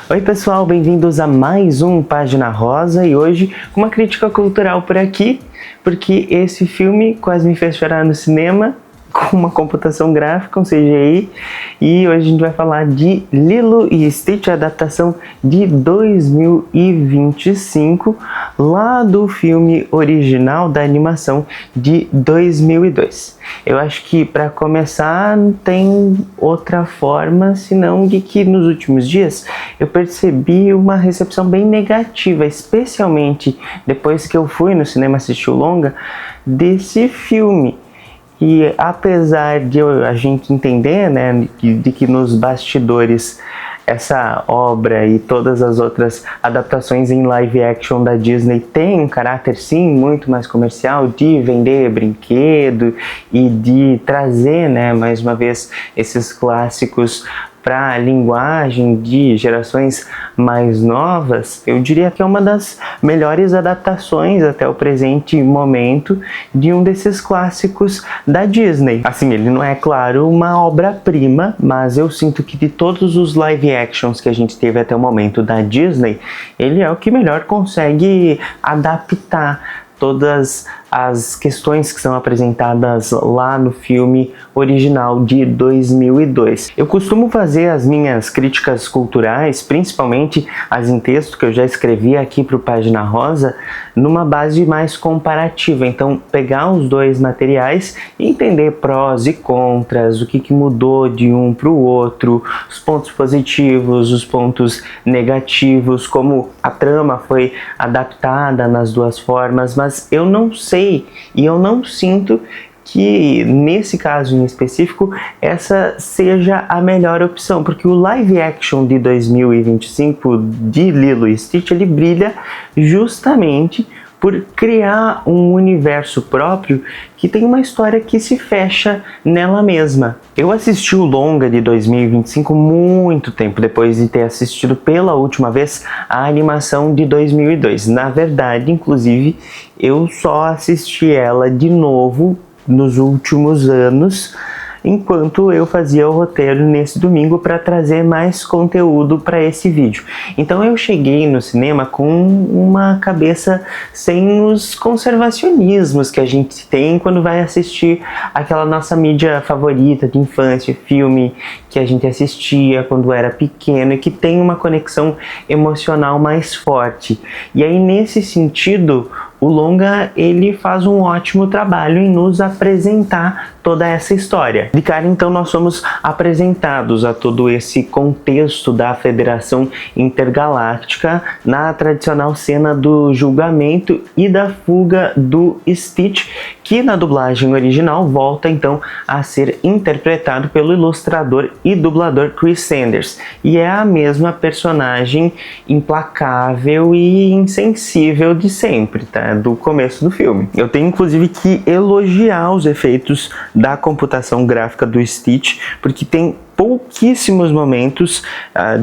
Oi pessoal, bem-vindos a mais um Página Rosa e hoje uma crítica cultural por aqui, porque esse filme quase me fez chorar no cinema com uma computação gráfica, um CGI, e hoje a gente vai falar de Lilo e Stitch, a adaptação de 2025, lá do filme original da animação de 2002. Eu acho que para começar não tem outra forma senão de que nos últimos dias eu percebi uma recepção bem negativa, especialmente depois que eu fui no cinema assistir o longa desse filme. E apesar de a gente entender, né, de que nos bastidores essa obra e todas as outras adaptações em live action da Disney têm um caráter sim muito mais comercial, de vender brinquedo e de trazer, né, mais uma vez esses clássicos para a linguagem de gerações mais novas, eu diria que é uma das melhores adaptações até o presente momento de um desses clássicos da Disney. Assim, ele não é, claro, uma obra-prima, mas eu sinto que de todos os live actions que a gente teve até o momento da Disney, ele é o que melhor consegue adaptar todas as questões que são apresentadas lá no filme original de 2002. Eu costumo fazer as minhas críticas culturais, principalmente as em texto que eu já escrevi aqui para o Página Rosa, numa base mais comparativa. Então, pegar os dois materiais e entender prós e contras, o que mudou de um para o outro, os pontos positivos, os pontos negativos, como a trama foi adaptada nas duas formas, mas eu não sei e eu não sinto que nesse caso em específico essa seja a melhor opção, porque o live action de 2025 de Lilo e Stitch, ele brilha justamente por criar um universo próprio que tem uma história que se fecha nela mesma. Eu assisti o longa de 2025 muito tempo depois de ter assistido pela última vez a animação de 2002. Na verdade, inclusive, eu só assisti ela de novo nos últimos anos, enquanto eu fazia o roteiro nesse domingo para trazer mais conteúdo para esse vídeo. Então eu cheguei no cinema com uma cabeça sem os conservacionismos que a gente tem quando vai assistir aquela nossa mídia favorita de infância, filme que a gente assistia quando era pequeno e que tem uma conexão emocional mais forte. E aí, nesse sentido, o longa ele faz um ótimo trabalho em nos apresentar toda essa história. De cara, então, nós somos apresentados a todo esse contexto da Federação Intergaláctica na tradicional cena do julgamento e da fuga do Stitch, que na dublagem original volta então a ser interpretado pelo ilustrador e dublador Chris Sanders. E é a mesma personagem implacável e insensível de sempre, tá? Do começo do filme. Eu tenho inclusive que elogiar os efeitos da computação gráfica do Stitch, porque tem pouquíssimos momentos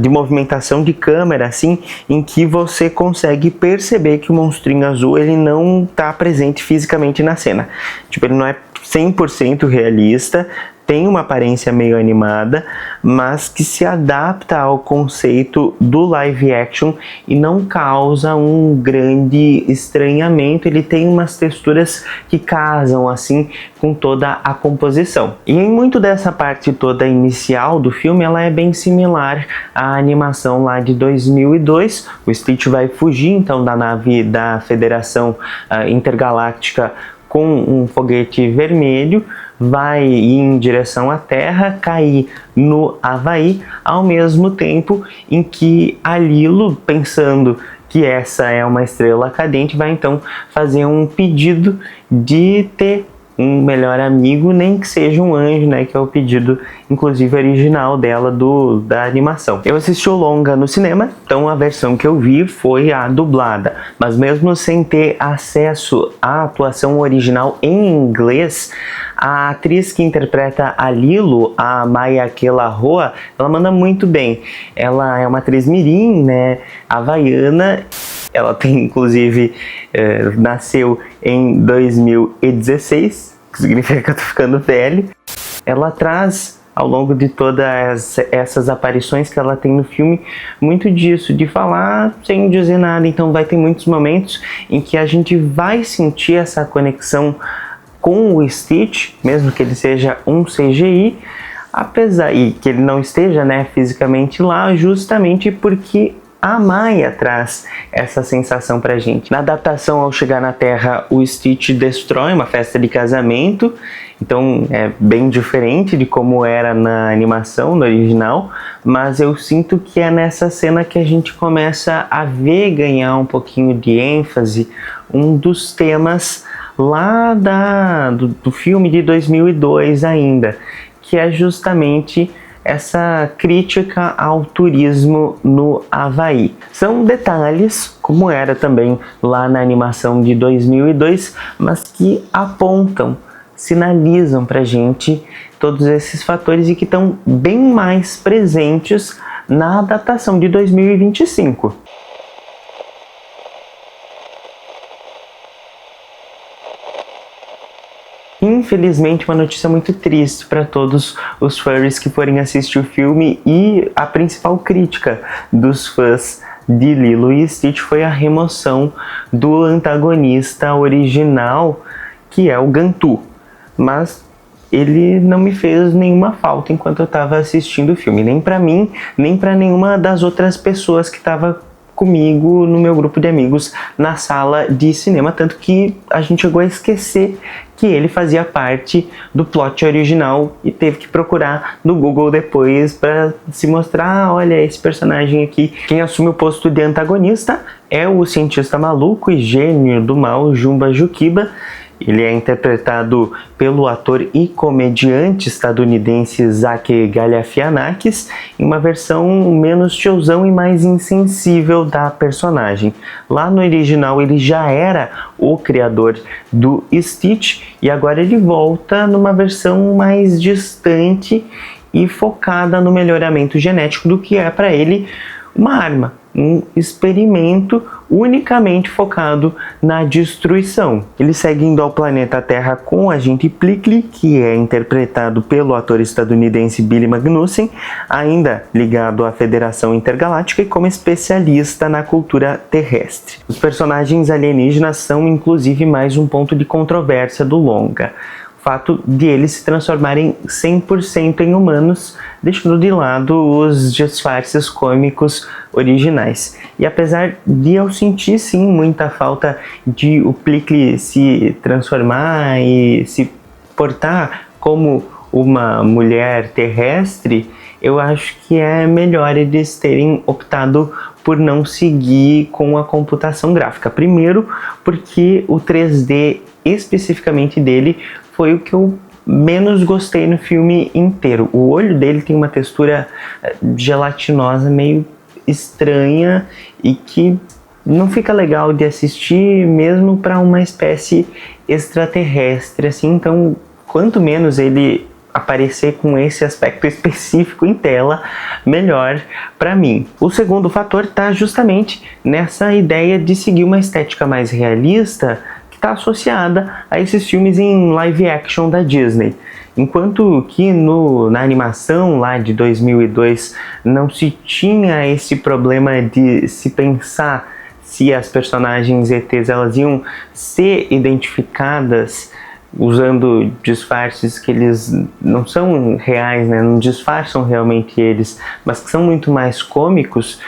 de movimentação de câmera assim em que você consegue perceber que o monstrinho azul ele não está presente fisicamente na cena. Tipo, ele não é 100% realista, tem uma aparência meio animada, mas que se adapta ao conceito do live action e não causa um grande estranhamento. Ele tem umas texturas que casam assim com toda a composição. E em muito dessa parte toda inicial do filme, ela é bem similar à animação lá de 2002. O Stitch vai fugir então da nave da Federação Intergaláctica com um foguete vermelho, vai ir em direção à Terra, cair no Havaí, ao mesmo tempo em que a Lilo, pensando que essa é uma estrela cadente, vai então fazer um pedido de ter um melhor amigo, nem que seja um anjo, né, que é o pedido inclusive original dela da animação. Eu assisti o longa no cinema, então a versão que eu vi foi a dublada, mas mesmo sem ter acesso à atuação original em inglês, a atriz que interpreta a Lilo, a Mayakela Roa, ela manda muito bem. Ela é uma atriz mirim, né, havaiana. Ela tem, inclusive, nasceu em 2016, que significa que eu tô ficando velho. Ela traz ao longo de todas essas aparições que ela tem no filme, muito disso, de falar sem dizer nada. Então vai ter muitos momentos em que a gente vai sentir essa conexão com o Stitch, mesmo que ele seja um CGI, apesar e que ele não esteja, né, fisicamente lá, justamente porque a Maya traz essa sensação pra gente. Na adaptação, ao chegar na Terra, o Stitch destrói uma festa de casamento, então é bem diferente de como era na animação, no original, mas eu sinto que é nessa cena que a gente começa a ver ganhar um pouquinho de ênfase um dos temas lá do filme de 2002 ainda, que é justamente essa crítica ao turismo no Havaí. São detalhes, como era também lá na animação de 2002, mas que apontam, sinalizam pra gente todos esses fatores e que estão bem mais presentes na adaptação de 2025. Infelizmente, uma notícia muito triste para todos os furries que forem assistir o filme, e a principal crítica dos fãs de Lilo e Stitch foi a remoção do antagonista original, que é o Gantu. Mas ele não me fez nenhuma falta enquanto eu estava assistindo o filme, nem para mim, nem para nenhuma das outras pessoas que estava comigo no meu grupo de amigos na sala de cinema, tanto que a gente chegou a esquecer que ele fazia parte do plot original e teve que procurar no Google depois para se mostrar, olha, esse personagem aqui. Quem assume o posto de antagonista é o cientista maluco e gênio do mal Jumba Jukeba. Ele é interpretado pelo ator e comediante estadunidense Zach Galifianakis, em uma versão menos tiozão e mais insensível da personagem. Lá no original ele já era o criador do Stitch e agora ele volta numa versão mais distante e focada no melhoramento genético do que é para ele uma arma, um experimento unicamente focado na destruição. Ele segue indo ao planeta Terra com o agente Plickly, que é interpretado pelo ator estadunidense Billy Magnussen, ainda ligado à Federação Intergaláctica e como especialista na cultura terrestre. Os personagens alienígenas são inclusive mais um ponto de controvérsia do longa. O fato de eles se transformarem 100% em humanos, deixando de lado os disfarces cômicos originais. E apesar de eu sentir sim muita falta de o Plickly se transformar e se portar como uma mulher terrestre, eu acho que é melhor eles terem optado por não seguir com a computação gráfica. Primeiro, porque o 3D especificamente dele foi o que eu menos gostei no filme inteiro. O olho dele tem uma textura gelatinosa meio estranha e que não fica legal de assistir mesmo para uma espécie extraterrestre assim. Então, quanto menos ele aparecer com esse aspecto específico em tela, melhor para mim. O segundo fator está justamente nessa ideia de seguir uma estética mais realista, está associada a esses filmes em live action da Disney. Enquanto que na animação lá de 2002 não se tinha esse problema de se pensar se as personagens ETs elas iam ser identificadas usando disfarces que eles não são reais, né? Não disfarçam realmente eles, mas que são muito mais cômicos.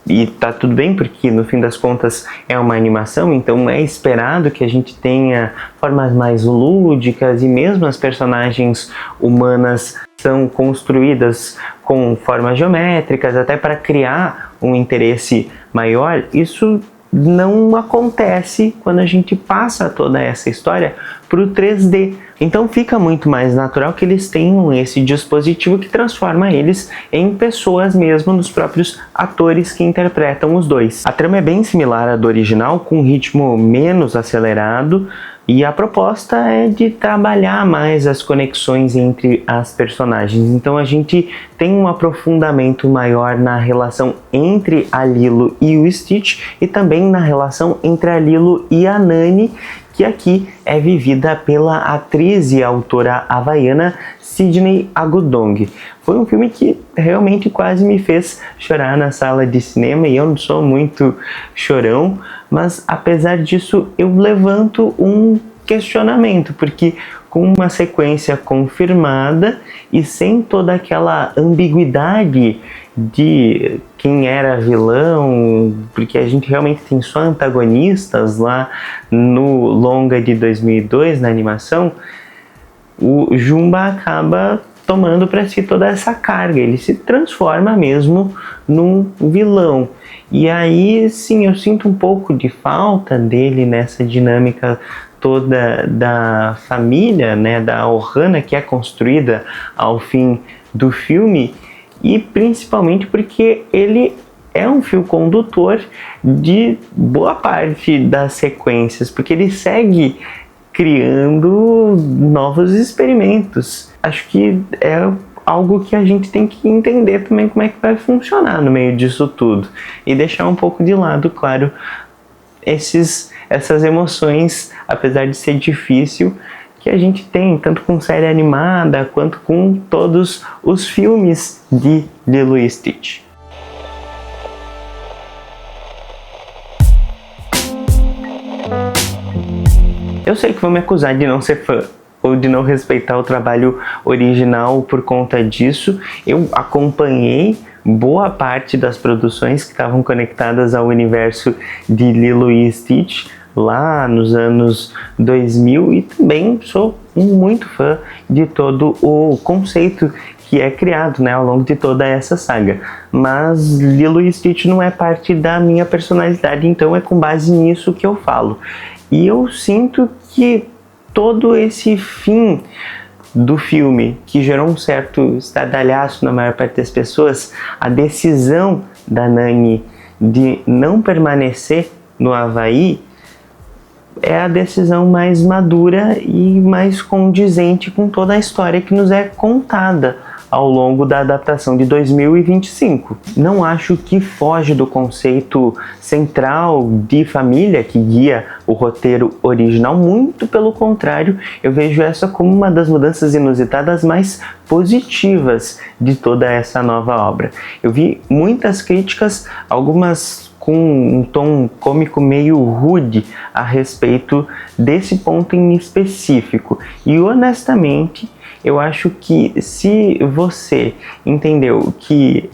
E tá tudo bem, porque no fim das contas é uma animação, então é esperado que a gente tenha formas mais lúdicas, e mesmo as personagens humanas são construídas com formas geométricas, até para criar um interesse maior. Isso não acontece quando a gente passa toda essa história para o 3D. Então fica muito mais natural que eles tenham esse dispositivo que transforma eles em pessoas mesmo, dos próprios atores que interpretam os dois. A trama é bem similar à do original, com um ritmo menos acelerado, e a proposta é de trabalhar mais as conexões entre as personagens. Então a gente tem um aprofundamento maior na relação entre a Lilo e o Stitch, e também na relação entre a Lilo e a Nani, que aqui é vivida pela atriz e autora havaiana Sidney Agudong. Foi um filme que realmente quase me fez chorar na sala de cinema, e eu não sou muito chorão, mas apesar disso eu levanto um questionamento, porque com uma sequência confirmada e sem toda aquela ambiguidade de quem era vilão, porque a gente realmente tem só antagonistas lá no longa de 2002, na animação, o Jumba acaba tomando para si toda essa carga, ele se transforma mesmo num vilão. E aí sim, eu sinto um pouco de falta dele nessa dinâmica toda da família, né, da Ohana, que é construída ao fim do filme, e principalmente porque ele é um fio condutor de boa parte das sequências, porque ele segue criando novos experimentos. Acho que é algo que a gente tem que entender também como é que vai funcionar no meio disso tudo, e deixar um pouco de lado, claro, essas emoções, apesar de ser difícil, que a gente tem, tanto com série animada, quanto com todos os filmes de Lilo e Stitch. Eu sei que vão me acusar de não ser fã, ou de não respeitar o trabalho original por conta disso. Eu acompanhei boa parte das produções que estavam conectadas ao universo de Lilo e Stitch lá nos anos 2000, e também sou muito fã de todo o conceito que é criado, né, ao longo de toda essa saga. Mas Lilo e Stitch não é parte da minha personalidade, então é com base nisso que eu falo. E eu sinto que todo esse fim do filme, que gerou um certo estardalhaço na maior parte das pessoas, a decisão da Nani de não permanecer no Havaí, é a decisão mais madura e mais condizente com toda a história que nos é contada ao longo da adaptação de 2025. Não acho que foge do conceito central de família que guia o roteiro original, muito pelo contrário, eu vejo essa como uma das mudanças inusitadas mais positivas de toda essa nova obra. Eu vi muitas críticas, algumas com um tom cômico meio rude a respeito desse ponto em específico, e honestamente eu acho que se você entendeu que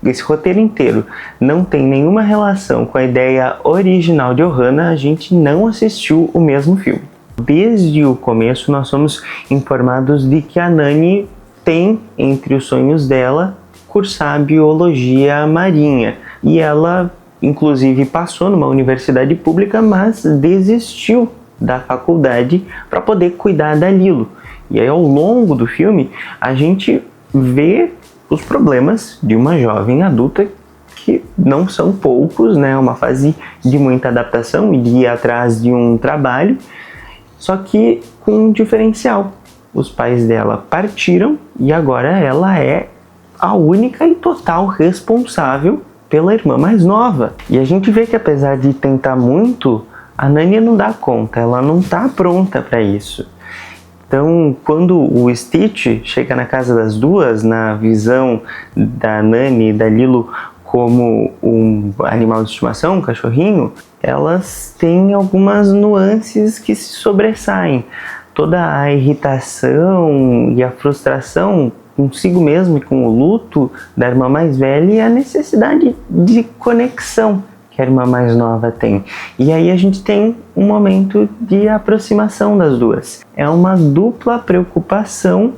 esse roteiro inteiro não tem nenhuma relação com a ideia original de Ohana, a gente não assistiu o mesmo filme. Desde o começo nós somos informados de que a Nani tem entre os sonhos dela cursar biologia marinha, e ela inclusive passou numa universidade pública, mas desistiu da faculdade para poder cuidar da Lilo. E aí ao longo do filme a gente vê os problemas de uma jovem adulta, que não são poucos, né? Uma fase de muita adaptação e de ir atrás de um trabalho, só que com um diferencial. Os pais dela partiram e agora ela é a única e total responsável pela irmã mais nova. E a gente vê que apesar de tentar muito, a Nani não dá conta, ela não está pronta para isso. Então, quando o Stitch chega na casa das duas, na visão da Nani e da Lilo como um animal de estimação, um cachorrinho, elas têm algumas nuances que se sobressaem. Toda a irritação e a frustração consigo mesmo e com o luto da irmã mais velha, e a necessidade de conexão que a irmã mais nova tem. E aí a gente tem um momento de aproximação das duas. É uma dupla preocupação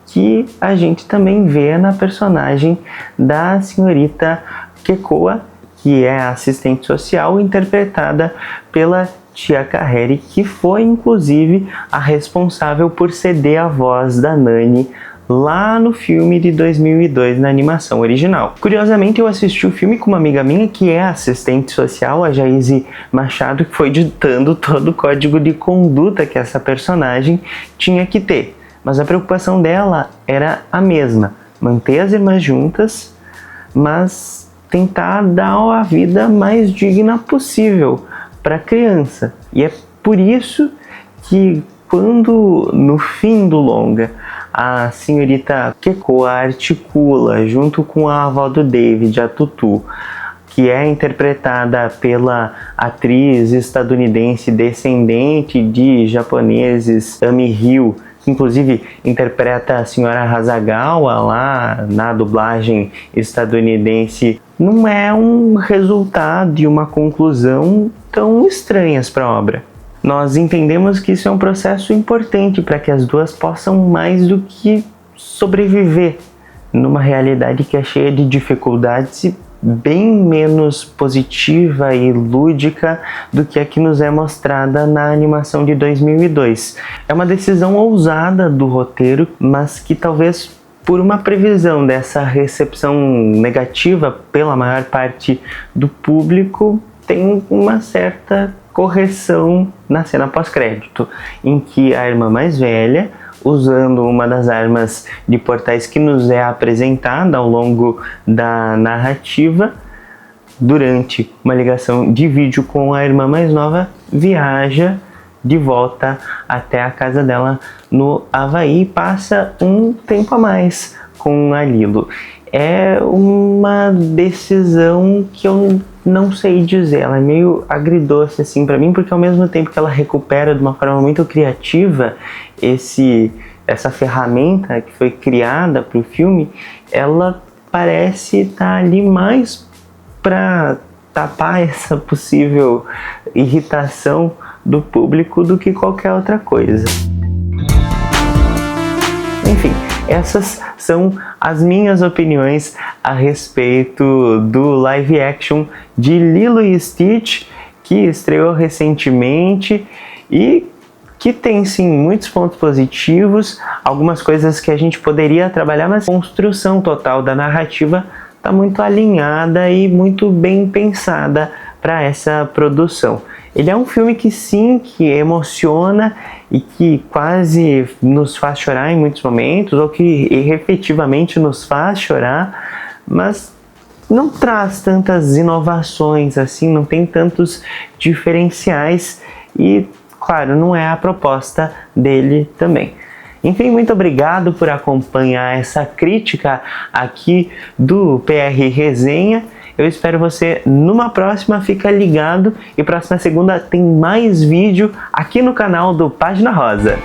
que a gente também vê na personagem da senhorita Kekoa, que é a assistente social, interpretada pela Tia Carrere, que foi inclusive a responsável por ceder a voz da Nani lá no filme de 2002, na animação original. Curiosamente, eu assisti o filme com uma amiga minha que é assistente social, a Jaise Machado, que foi ditando todo o código de conduta que essa personagem tinha que ter. Mas a preocupação dela era a mesma: manter as irmãs juntas, mas tentar dar a vida mais digna possível para a criança. E é por isso que quando no fim do longa a senhorita Kekoa articula junto com a avó do David, a Tutu, que é interpretada pela atriz estadunidense descendente de japoneses Amy Hill, que inclusive interpreta a senhora Hasegawa lá na dublagem estadunidense, não é um resultado e uma conclusão tão estranhas para a obra. Nós entendemos que isso é um processo importante para que as duas possam mais do que sobreviver numa realidade que é cheia de dificuldades e bem menos positiva e lúdica do que a que nos é mostrada na animação de 2002. É uma decisão ousada do roteiro, mas que talvez por uma previsão dessa recepção negativa pela maior parte do público, tem uma certa correção na cena pós-crédito, em que a irmã mais velha, usando uma das armas de portais que nos é apresentada ao longo da narrativa, durante uma ligação de vídeo com a irmã mais nova, viaja de volta até a casa dela no Havaí e passa um tempo a mais com a Lilo. É uma decisão que eu não sei dizer, ela é meio agridoce assim para mim, porque ao mesmo tempo que ela recupera de uma forma muito criativa essa ferramenta que foi criada para o filme, ela parece estar ali mais para tapar essa possível irritação do público do que qualquer outra coisa. Enfim, essas são as minhas opiniões a respeito do live action de Lilo e Stitch, que estreou recentemente e que tem sim muitos pontos positivos, algumas coisas que a gente poderia trabalhar, mas a construção total da narrativa está muito alinhada e muito bem pensada para essa produção. Ele é um filme que sim, que emociona e que quase nos faz chorar em muitos momentos, ou que efetivamente nos faz chorar, mas não traz tantas inovações assim, não tem tantos diferenciais e, claro, não é a proposta dele também. Enfim, muito obrigado por acompanhar essa crítica aqui do PR Resenha. Eu espero você numa próxima, fica ligado, e próxima segunda tem mais vídeo aqui no canal do Página Rosa.